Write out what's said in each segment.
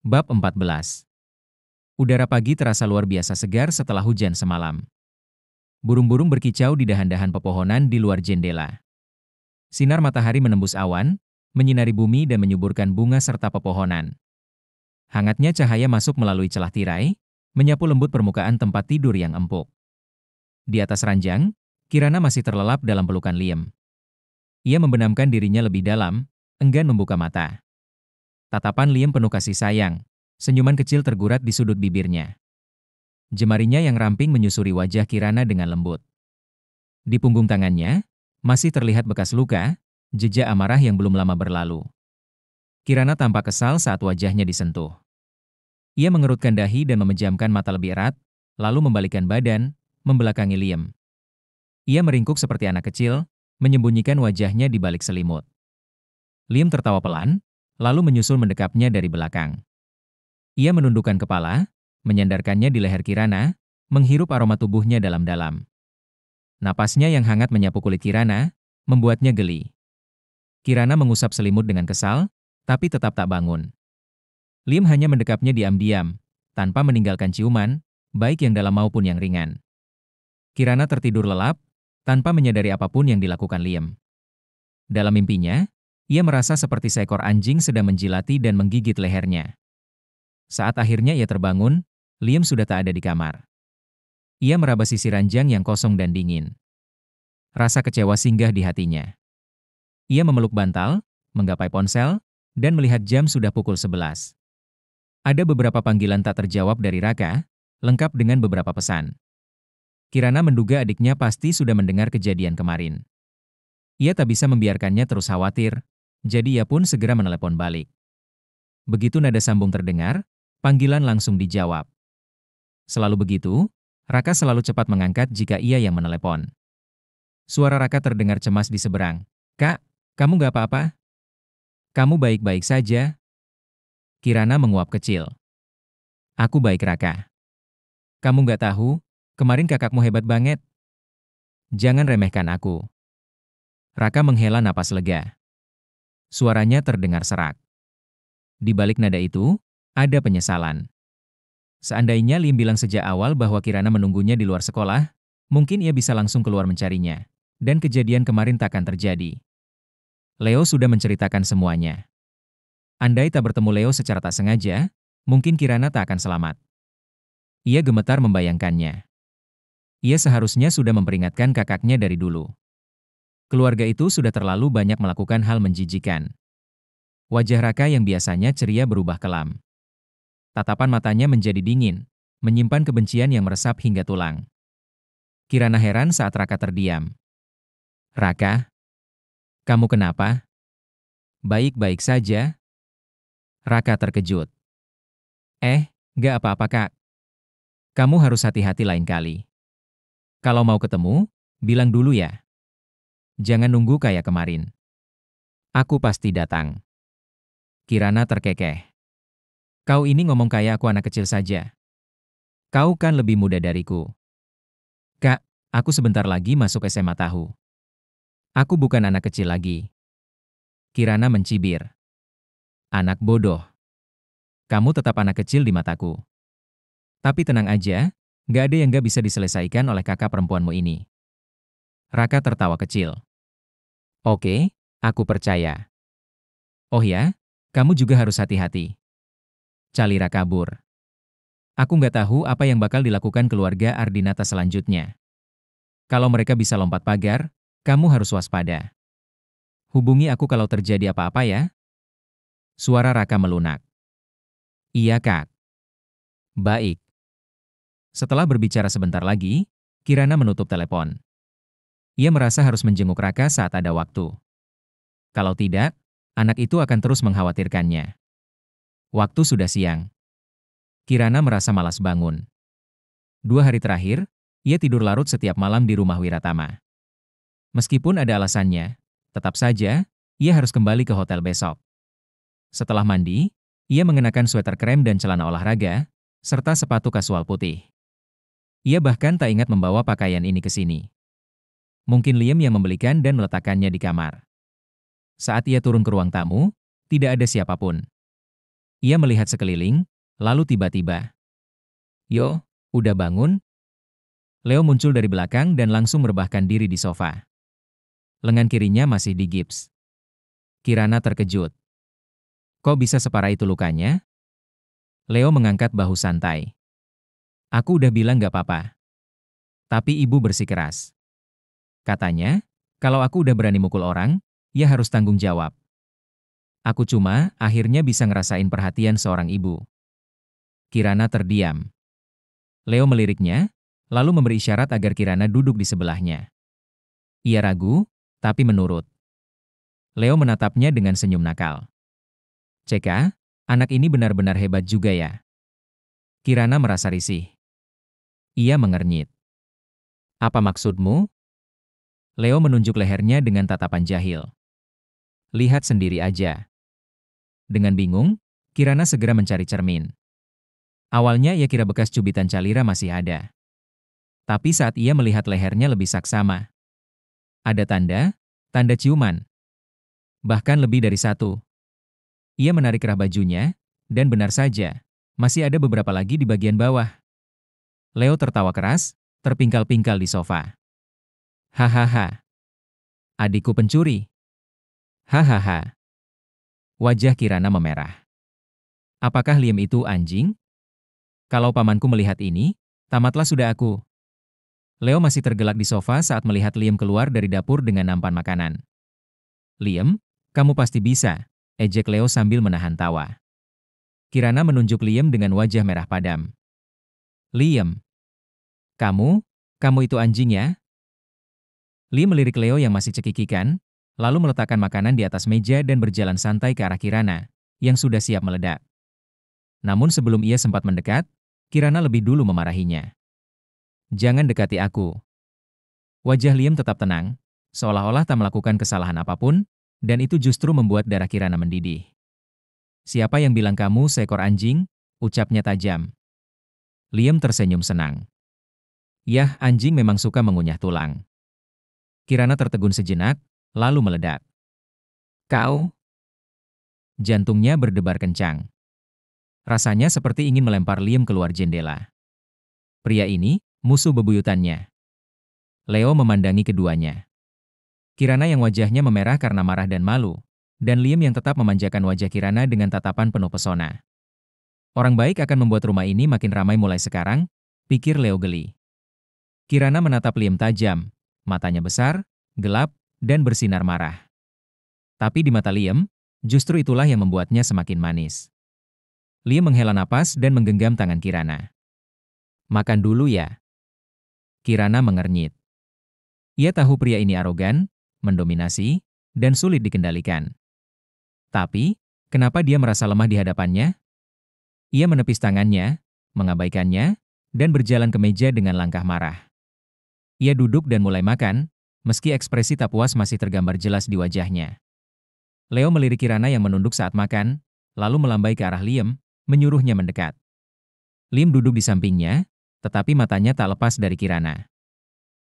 Bab 14. Udara pagi terasa luar biasa segar setelah hujan semalam. Burung-burung berkicau di dahan-dahan pepohonan di luar jendela. Sinar matahari menembus awan, menyinari bumi dan menyuburkan bunga serta pepohonan. Hangatnya cahaya masuk melalui celah tirai, menyapu lembut permukaan tempat tidur yang empuk. Di atas ranjang, Kirana masih terlelap dalam pelukan Liam. Ia membenamkan dirinya lebih dalam, enggan membuka mata. Tatapan Liam penuh kasih sayang. Senyuman kecil tergurat di sudut bibirnya. Jemarinya yang ramping menyusuri wajah Kirana dengan lembut. Di punggung tangannya, masih terlihat bekas luka, jejak amarah yang belum lama berlalu. Kirana tampak kesal saat wajahnya disentuh. Ia mengerutkan dahi dan memejamkan mata lebih erat, lalu membalikkan badan, membelakangi Liam. Ia meringkuk seperti anak kecil, menyembunyikan wajahnya di balik selimut. Liam tertawa pelan, lalu menyusul mendekapnya dari belakang. Ia menundukkan kepala, menyandarkannya di leher Kirana, menghirup aroma tubuhnya dalam-dalam. Napasnya yang hangat menyapu kulit Kirana, membuatnya geli. Kirana mengusap selimut dengan kesal, tapi tetap tak bangun. Liam hanya mendekapnya diam-diam, tanpa meninggalkan ciuman, baik yang dalam maupun yang ringan. Kirana tertidur lelap, tanpa menyadari apapun yang dilakukan Liam. Dalam mimpinya, ia merasa seperti seekor anjing sedang menjilati dan menggigit lehernya. Saat akhirnya ia terbangun, Liam sudah tak ada di kamar. Ia meraba sisi ranjang yang kosong dan dingin. Rasa kecewa singgah di hatinya. Ia memeluk bantal, menggapai ponsel, dan melihat jam sudah pukul 11. Ada beberapa panggilan tak terjawab dari Raka, lengkap dengan beberapa pesan. Kirana menduga adiknya pasti sudah mendengar kejadian kemarin. Ia tak bisa membiarkannya terus khawatir, jadi ia pun segera menelepon balik. Begitu nada sambung terdengar, panggilan langsung dijawab. Selalu begitu, Raka selalu cepat mengangkat jika ia yang menelepon. Suara Raka terdengar cemas di seberang. "Kak, kamu gak apa-apa? Kamu baik-baik saja?" Kirana menguap kecil. "Aku baik, Raka. Kamu gak tahu, kemarin kakakmu hebat banget. Jangan remehkan aku." Raka menghela napas lega. Suaranya terdengar serak. Di balik nada itu, ada penyesalan. Seandainya Liam bilang sejak awal bahwa Kirana menunggunya di luar sekolah, mungkin ia bisa langsung keluar mencarinya, dan kejadian kemarin takkan terjadi. Leo sudah menceritakan semuanya. Andai tak bertemu Leo secara tak sengaja, mungkin Kirana tak akan selamat. Ia gemetar membayangkannya. Ia seharusnya sudah memperingatkan kakaknya dari dulu. Keluarga itu sudah terlalu banyak melakukan hal menjijikan. Wajah Raka yang biasanya ceria berubah kelam. Tatapan matanya menjadi dingin, menyimpan kebencian yang meresap hingga tulang. Kirana heran saat Raka terdiam. "Raka, kamu kenapa?" "Baik-baik saja." Raka terkejut. Gak apa-apa kak. Kamu harus hati-hati lain kali. Kalau mau ketemu, bilang dulu ya. Jangan nunggu kayak kemarin. Aku pasti datang." Kirana terkekeh. "Kau ini ngomong kayak aku anak kecil saja. Kau kan lebih muda dariku." "Kak, aku sebentar lagi masuk SMA tahu. Aku bukan anak kecil lagi." Kirana mencibir. "Anak bodoh. Kamu tetap anak kecil di mataku. Tapi tenang aja, gak ada yang gak bisa diselesaikan oleh kakak perempuanmu ini." Raka tertawa kecil. "Oke, aku percaya. Oh ya, kamu juga harus hati-hati. Calira kabur. Aku nggak tahu apa yang bakal dilakukan keluarga Ardinata selanjutnya. Kalau mereka bisa lompat pagar, kamu harus waspada. Hubungi aku kalau terjadi apa-apa ya." Suara Raka melunak. "Iya kak." "Baik." Setelah berbicara sebentar lagi, Kirana menutup telepon. Ia merasa harus menjenguk Raka saat ada waktu. Kalau tidak, anak itu akan terus mengkhawatirkannya. Waktu sudah siang. Kirana merasa malas bangun. 2 hari terakhir, ia tidur larut setiap malam di rumah Wiratama. Meskipun ada alasannya, tetap saja, ia harus kembali ke hotel besok. Setelah mandi, ia mengenakan sweater krem dan celana olahraga, serta sepatu kasual putih. Ia bahkan tak ingat membawa pakaian ini ke sini. Mungkin Liam yang membelikan dan meletakkannya di kamar. Saat ia turun ke ruang tamu, tidak ada siapapun. Ia melihat sekeliling, lalu tiba-tiba, "Yo, udah bangun?" Leo muncul dari belakang dan langsung merebahkan diri di sofa. Lengan kirinya masih digips. Kirana terkejut. "Kok bisa separah itu lukanya?" Leo mengangkat bahu santai. "Aku udah bilang gak apa-apa." Tapi ibu bersikeras. Katanya, kalau aku udah berani mukul orang, ya harus tanggung jawab. Aku cuma akhirnya bisa ngerasain perhatian seorang ibu. Kirana terdiam. Leo meliriknya, lalu memberi isyarat agar Kirana duduk di sebelahnya. Ia ragu, tapi menurut. Leo menatapnya dengan senyum nakal. "Ceka, anak ini benar-benar hebat juga ya." Kirana merasa risih. Ia mengernyit. "Apa maksudmu?" Leo menunjuk lehernya dengan tatapan jahil. "Lihat sendiri aja." Dengan bingung, Kirana segera mencari cermin. Awalnya ia kira bekas cubitan Calira masih ada. Tapi saat ia melihat lehernya lebih saksama. Ada tanda ciuman. Bahkan lebih dari satu. Ia menarik kerah bajunya, dan benar saja, masih ada beberapa lagi di bagian bawah. Leo tertawa keras, terpingkal-pingkal di sofa. "Hahaha. Adikku pencuri." "Hahaha." Wajah Kirana memerah. "Apakah Liam itu anjing? Kalau pamanku melihat ini, tamatlah sudah aku." Leo masih tergelak di sofa saat melihat Liam keluar dari dapur dengan nampan makanan. "Liam, kamu pasti bisa," ejek Leo sambil menahan tawa. Kirana menunjuk Liam dengan wajah merah padam. "Liam, kamu, kamu itu anjing ya?" Liam melirik Leo yang masih cekikikan, lalu meletakkan makanan di atas meja dan berjalan santai ke arah Kirana, yang sudah siap meledak. Namun sebelum ia sempat mendekat, Kirana lebih dulu memarahinya. "Jangan dekati aku." Wajah Liam tetap tenang, seolah-olah tak melakukan kesalahan apapun, dan itu justru membuat darah Kirana mendidih. "Siapa yang bilang kamu seekor anjing?" ucapnya tajam. Liam tersenyum senang. "Yah, anjing memang suka mengunyah tulang." Kirana tertegun sejenak, lalu meledak. "Kau?" Jantungnya berdebar kencang. Rasanya seperti ingin melempar Liam keluar jendela. Pria ini, musuh bebuyutannya. Leo memandangi keduanya. Kirana yang wajahnya memerah karena marah dan malu, dan Liam yang tetap memanjakan wajah Kirana dengan tatapan penuh pesona. Orang baik akan membuat rumah ini makin ramai mulai sekarang, pikir Leo geli. Kirana menatap Liam tajam, matanya besar, gelap, dan bersinar marah. Tapi di mata Liam, justru itulah yang membuatnya semakin manis. Liam menghela napas dan menggenggam tangan Kirana. "Makan dulu ya." Kirana mengernyit. Ia tahu pria ini arogan, mendominasi, dan sulit dikendalikan. Tapi, kenapa dia merasa lemah di hadapannya? Ia menepis tangannya, mengabaikannya, dan berjalan ke meja dengan langkah marah. Ia duduk dan mulai makan, meski ekspresi tak puas masih tergambar jelas di wajahnya. Leo melirik Kirana yang menunduk saat makan, lalu melambai ke arah Liam, menyuruhnya mendekat. Liam duduk di sampingnya, tetapi matanya tak lepas dari Kirana.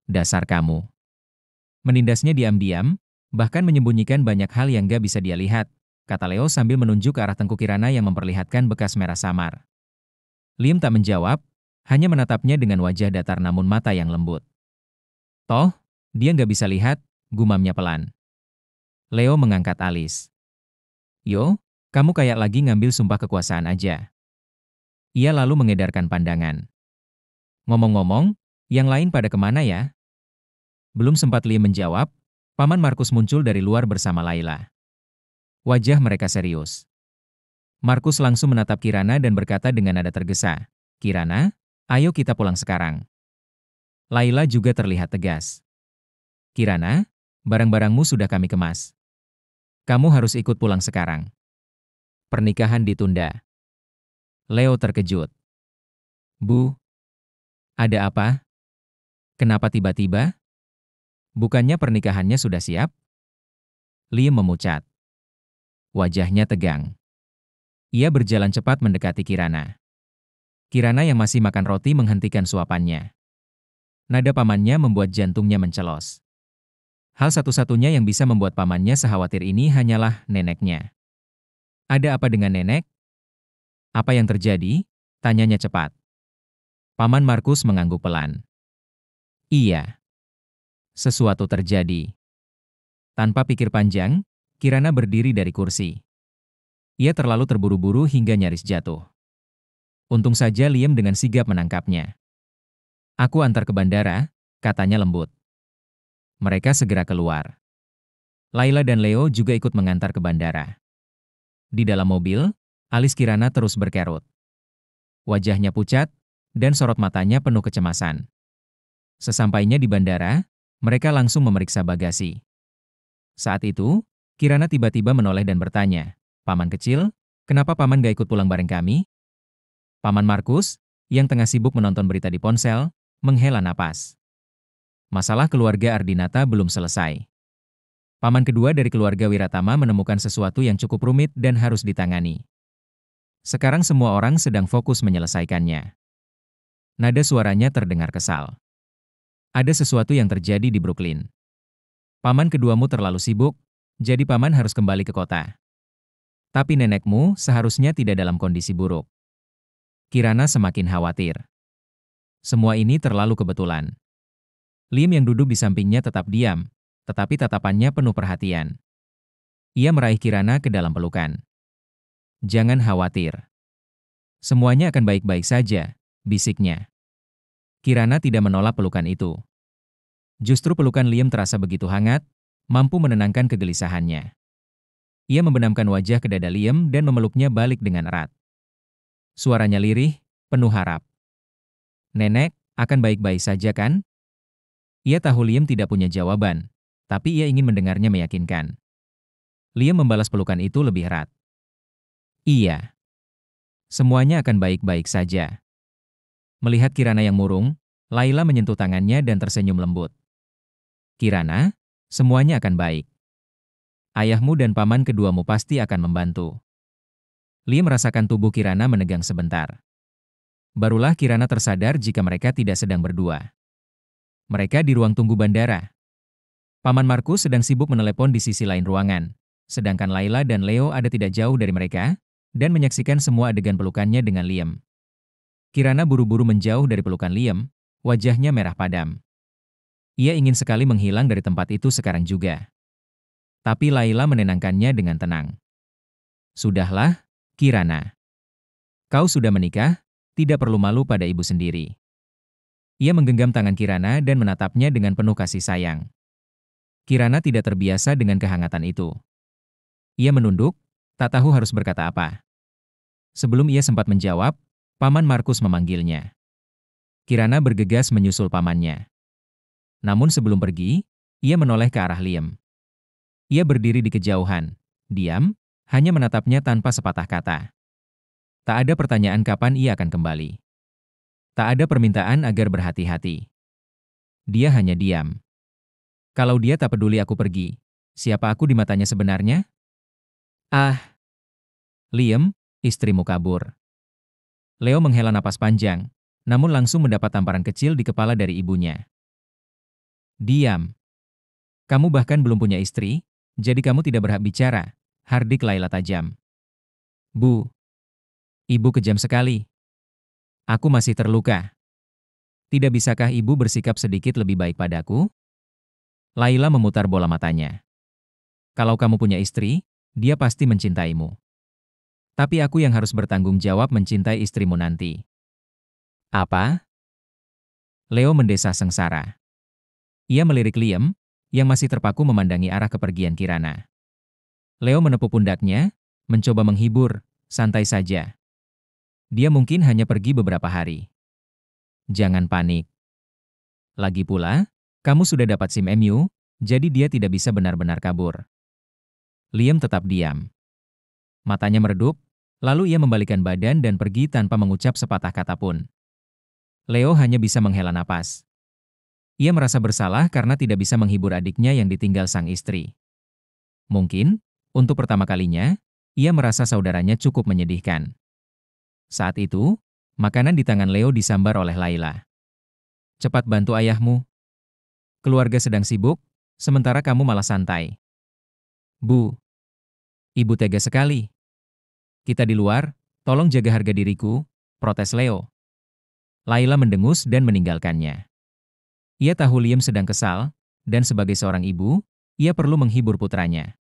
"Dasar kamu." Menindasnya diam-diam, bahkan menyembunyikan banyak hal yang gak bisa dia lihat, kata Leo sambil menunjuk ke arah tengkuk Kirana yang memperlihatkan bekas merah samar. Liam tak menjawab, hanya menatapnya dengan wajah datar namun mata yang lembut. "Toh, dia gak bisa lihat," gumamnya pelan. Leo mengangkat alis. "Yo, kamu kayak lagi ngambil sumpah kekuasaan aja." Ia lalu mengedarkan pandangan. "Ngomong-ngomong, yang lain pada kemana ya?" Belum sempat Liam menjawab, Paman Markus muncul dari luar bersama Laila. Wajah mereka serius. Markus langsung menatap Kirana dan berkata dengan nada tergesa, "Kirana, ayo kita pulang sekarang." Laila juga terlihat tegas. "Kirana, barang-barangmu sudah kami kemas. Kamu harus ikut pulang sekarang. Pernikahan ditunda." Leo terkejut. "Bu, ada apa? Kenapa tiba-tiba? Bukannya pernikahannya sudah siap?" Liam memucat. Wajahnya tegang. Ia berjalan cepat mendekati Kirana. Kirana yang masih makan roti menghentikan suapannya. Nada pamannya membuat jantungnya mencelos. Hal satu-satunya yang bisa membuat pamannya sekhawatir ini hanyalah neneknya. "Ada apa dengan nenek?" Apa yang terjadi? Tanyanya cepat. Paman Markus mengangguk pelan. Iya, sesuatu terjadi. Tanpa pikir panjang, Kirana berdiri dari kursi. Ia terlalu terburu-buru hingga nyaris jatuh. Untung saja Liam dengan sigap menangkapnya. Aku antar ke bandara, katanya lembut. Mereka segera keluar. Laila dan Leo juga ikut mengantar ke bandara. Di dalam mobil, alis Kirana terus berkerut. Wajahnya pucat, dan sorot matanya penuh kecemasan. Sesampainya di bandara, mereka langsung memeriksa bagasi. Saat itu, Kirana tiba-tiba menoleh dan bertanya, Paman kecil, kenapa Paman gak ikut pulang bareng kami? Paman Markus, yang tengah sibuk menonton berita di ponsel, menghela napas. Masalah keluarga Ardinata belum selesai. Paman kedua dari keluarga Wiratama menemukan sesuatu yang cukup rumit dan harus ditangani. Sekarang semua orang sedang fokus menyelesaikannya. Nada suaranya terdengar kesal. Ada sesuatu yang terjadi di Brooklyn. Paman keduamu terlalu sibuk, jadi paman harus kembali ke kota. Tapi nenekmu seharusnya tidak dalam kondisi buruk. Kirana semakin khawatir. Semua ini terlalu kebetulan. Lim yang duduk di sampingnya tetap diam, tetapi tatapannya penuh perhatian. Ia meraih Kirana ke dalam pelukan. Jangan khawatir. Semuanya akan baik-baik saja, bisiknya. Kirana tidak menolak pelukan itu. Justru pelukan Liam terasa begitu hangat, mampu menenangkan kegelisahannya. Ia membenamkan wajah ke dada Liam dan memeluknya balik dengan erat. Suaranya lirih, penuh harap. Nenek, akan baik-baik saja kan? Ia tahu Liam tidak punya jawaban, tapi ia ingin mendengarnya meyakinkan. Liam membalas pelukan itu lebih erat. Iya. Semuanya akan baik-baik saja. Melihat Kirana yang murung, Laila menyentuh tangannya dan tersenyum lembut. Kirana, semuanya akan baik. Ayahmu dan paman keduamu pasti akan membantu. Liam merasakan tubuh Kirana menegang sebentar. Barulah Kirana tersadar jika mereka tidak sedang berdua. Mereka di ruang tunggu bandara. Paman Markus sedang sibuk menelepon di sisi lain ruangan, sedangkan Laila dan Leo ada tidak jauh dari mereka, dan menyaksikan semua adegan pelukannya dengan Liam. Kirana buru-buru menjauh dari pelukan Liam, wajahnya merah padam. Ia ingin sekali menghilang dari tempat itu sekarang juga. Tapi Laila menenangkannya dengan tenang. Sudahlah, Kirana. Kau sudah menikah, tidak perlu malu pada ibu sendiri. Ia menggenggam tangan Kirana dan menatapnya dengan penuh kasih sayang. Kirana tidak terbiasa dengan kehangatan itu. Ia menunduk, tak tahu harus berkata apa. Sebelum ia sempat menjawab, Paman Markus memanggilnya. Kirana bergegas menyusul pamannya. Namun sebelum pergi, ia menoleh ke arah Liam. Ia berdiri di kejauhan, diam, hanya menatapnya tanpa sepatah kata. Tak ada pertanyaan kapan ia akan kembali. Tak ada permintaan agar berhati-hati. Dia hanya diam. Kalau dia tak peduli aku pergi, siapa aku di matanya sebenarnya? Ah, Liam, istrimu kabur. Leo menghela napas panjang, namun langsung mendapat tamparan kecil di kepala dari ibunya. Diam. Kamu bahkan belum punya istri, jadi kamu tidak berhak bicara, hardik Laila tajam. Bu, ibu kejam sekali. Aku masih terluka. Tidak bisakah ibu bersikap sedikit lebih baik padaku? Laila memutar bola matanya. Kalau kamu punya istri, dia pasti mencintaimu. Tapi aku yang harus bertanggung jawab mencintai istrimu nanti. Apa? Leo mendesah sengsara. Ia melirik Liam, yang masih terpaku memandangi arah kepergian Kirana. Leo menepuk pundaknya, mencoba menghibur, santai saja. Dia mungkin hanya pergi beberapa hari. Jangan panik. Lagi pula, kamu sudah dapat SIM MU, jadi dia tidak bisa benar-benar kabur. Liam tetap diam. Matanya meredup, lalu ia membalikkan badan dan pergi tanpa mengucap sepatah kata pun. Leo hanya bisa menghela napas. Ia merasa bersalah karena tidak bisa menghibur adiknya yang ditinggal sang istri. Mungkin, untuk pertama kalinya, ia merasa saudaranya cukup menyedihkan. Saat itu, makanan di tangan Leo disambar oleh Laila. Cepat bantu ayahmu. Keluarga sedang sibuk, sementara kamu malah santai. Bu, ibu tega sekali. Kita di luar, Tolong jaga harga diriku, protes Leo. Layla mendengus dan meninggalkannya. Ia tahu Liam sedang kesal, dan sebagai seorang ibu, ia perlu menghibur putranya.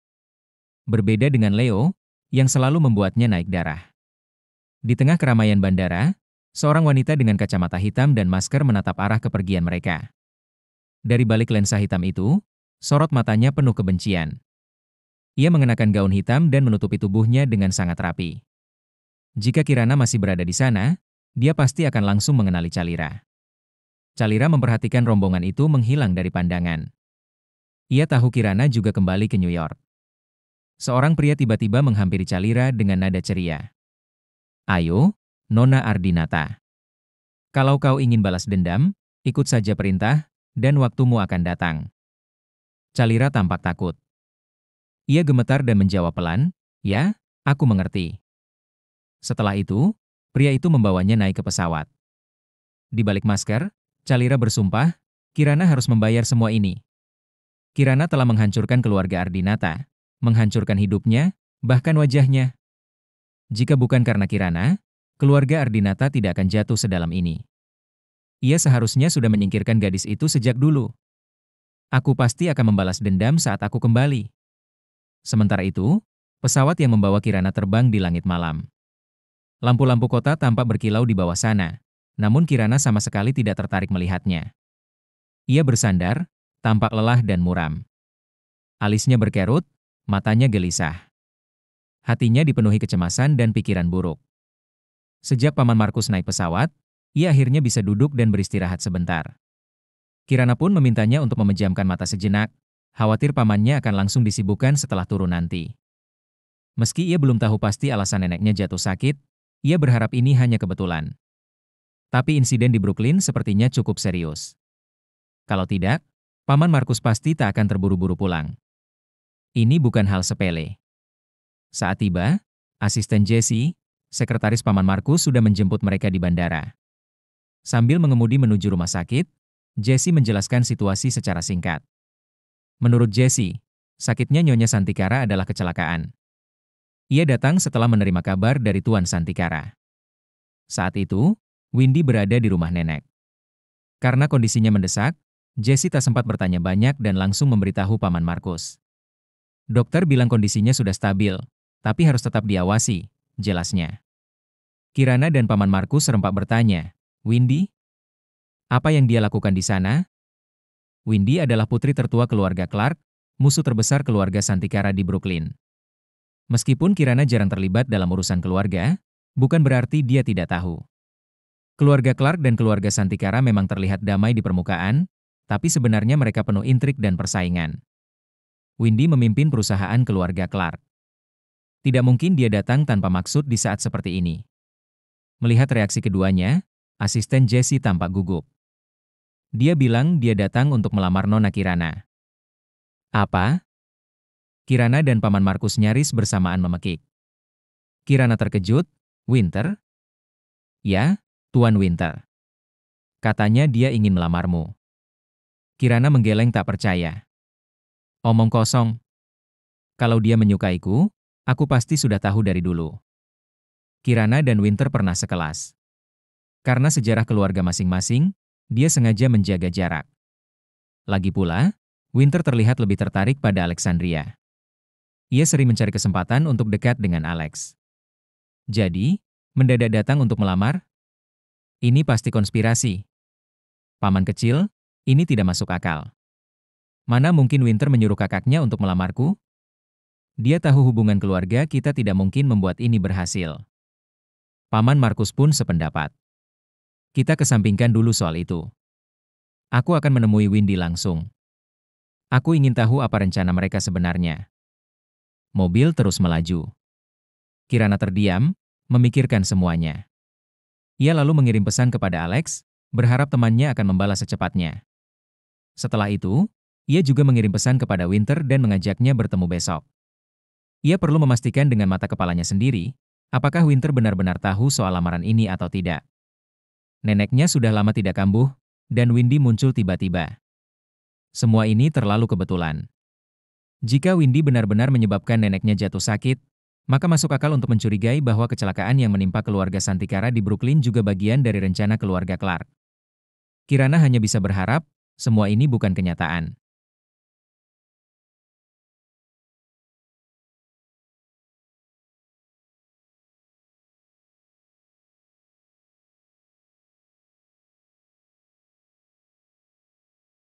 Berbeda dengan Leo, yang selalu membuatnya naik darah. Di tengah keramaian bandara, seorang wanita dengan kacamata hitam dan masker menatap arah kepergian mereka. Dari balik lensa hitam itu, sorot matanya penuh kebencian. Ia mengenakan gaun hitam dan menutupi tubuhnya dengan sangat rapi. Jika Kirana masih berada di sana, dia pasti akan langsung mengenali Calira. Calira memperhatikan rombongan itu menghilang dari pandangan. Ia tahu Kirana juga kembali ke New York. Seorang pria tiba-tiba menghampiri Calira dengan nada ceria. Ayo, Nona Ardinata. Kalau kau ingin balas dendam, ikut saja perintah, dan waktumu akan datang. Calira tampak takut. Ia gemetar dan menjawab pelan, ya, aku mengerti. Setelah itu, pria itu membawanya naik ke pesawat. Di balik masker, Calira bersumpah, Kirana harus membayar semua ini. Kirana telah menghancurkan keluarga Ardinata, menghancurkan hidupnya, bahkan wajahnya. Jika bukan karena Kirana, keluarga Ardinata tidak akan jatuh sedalam ini. Ia seharusnya sudah menyingkirkan gadis itu sejak dulu. Aku pasti akan membalas dendam saat aku kembali. Sementara itu, pesawat yang membawa Kirana terbang di langit malam. Lampu-lampu kota tampak berkilau di bawah sana, namun Kirana sama sekali tidak tertarik melihatnya. Ia bersandar, tampak lelah dan muram. Alisnya berkerut, matanya gelisah. Hatinya dipenuhi kecemasan dan pikiran buruk. Sejak Paman Markus naik pesawat, ia akhirnya bisa duduk dan beristirahat sebentar. Kirana pun memintanya untuk memejamkan mata sejenak, khawatir pamannya akan langsung disibukkan setelah turun nanti. Meski ia belum tahu pasti alasan neneknya jatuh sakit, ia berharap ini hanya kebetulan. Tapi insiden di Brooklyn sepertinya cukup serius. Kalau tidak, Paman Markus pasti tak akan terburu-buru pulang. Ini bukan hal sepele. Saat tiba, asisten Jesse, sekretaris Paman Markus sudah menjemput mereka di bandara. Sambil mengemudi menuju rumah sakit, Jesse menjelaskan situasi secara singkat. Menurut Jesse, sakitnya Nyonya Santikara adalah kecelakaan. Ia datang setelah menerima kabar dari Tuan Santikara. Saat itu, Windy berada di rumah nenek. Karena kondisinya mendesak, Jesse tak sempat bertanya banyak dan langsung memberitahu Paman Markus. Dokter bilang kondisinya sudah stabil, tapi harus tetap diawasi, jelasnya. Kirana dan Paman Markus serempak bertanya, Windy? Apa yang dia lakukan di sana? Windy adalah putri tertua keluarga Clark, musuh terbesar keluarga Santikara di Brooklyn. Meskipun Kirana jarang terlibat dalam urusan keluarga, bukan berarti dia tidak tahu. Keluarga Clark dan keluarga Santikara memang terlihat damai di permukaan, tapi sebenarnya mereka penuh intrik dan persaingan. Windy memimpin perusahaan keluarga Clark. Tidak mungkin dia datang tanpa maksud di saat seperti ini. Melihat reaksi keduanya, asisten Jesse tampak gugup. Dia bilang dia datang untuk melamar Nona Kirana. Apa? Kirana dan Paman Markus nyaris bersamaan memekik. Kirana terkejut, Winter? Ya, Tuan Winter. Katanya dia ingin melamarmu. Kirana menggeleng tak percaya. Omong kosong. Kalau dia menyukaiku, aku pasti sudah tahu dari dulu. Kirana dan Winter pernah sekelas. Karena sejarah keluarga masing-masing, dia sengaja menjaga jarak. Lagi pula, Winter terlihat lebih tertarik pada Alexandria. Ia sering mencari kesempatan untuk dekat dengan Alex. Jadi, mendadak datang untuk melamar? Ini pasti konspirasi. Paman kecil, ini tidak masuk akal. Mana mungkin Winter menyuruh kakaknya untuk melamarku? Dia tahu hubungan keluarga kita tidak mungkin membuat ini berhasil. Paman Markus pun sependapat. Kita kesampingkan dulu soal itu. Aku akan menemui Windy langsung. Aku ingin tahu apa rencana mereka sebenarnya. Mobil terus melaju. Kirana terdiam, memikirkan semuanya. Ia lalu mengirim pesan kepada Alex, berharap temannya akan membalas secepatnya. Setelah itu, ia juga mengirim pesan kepada Winter dan mengajaknya bertemu besok. Ia perlu memastikan dengan mata kepalanya sendiri, apakah Winter benar-benar tahu soal lamaran ini atau tidak. Neneknya sudah lama tidak kambuh, dan Windy muncul tiba-tiba. Semua ini terlalu kebetulan. Jika Windy benar-benar menyebabkan neneknya jatuh sakit, Maka masuk akal untuk mencurigai bahwa kecelakaan yang menimpa keluarga Santikara di Brooklyn juga bagian dari rencana keluarga Clark. Kirana hanya bisa berharap, semua ini bukan kenyataan.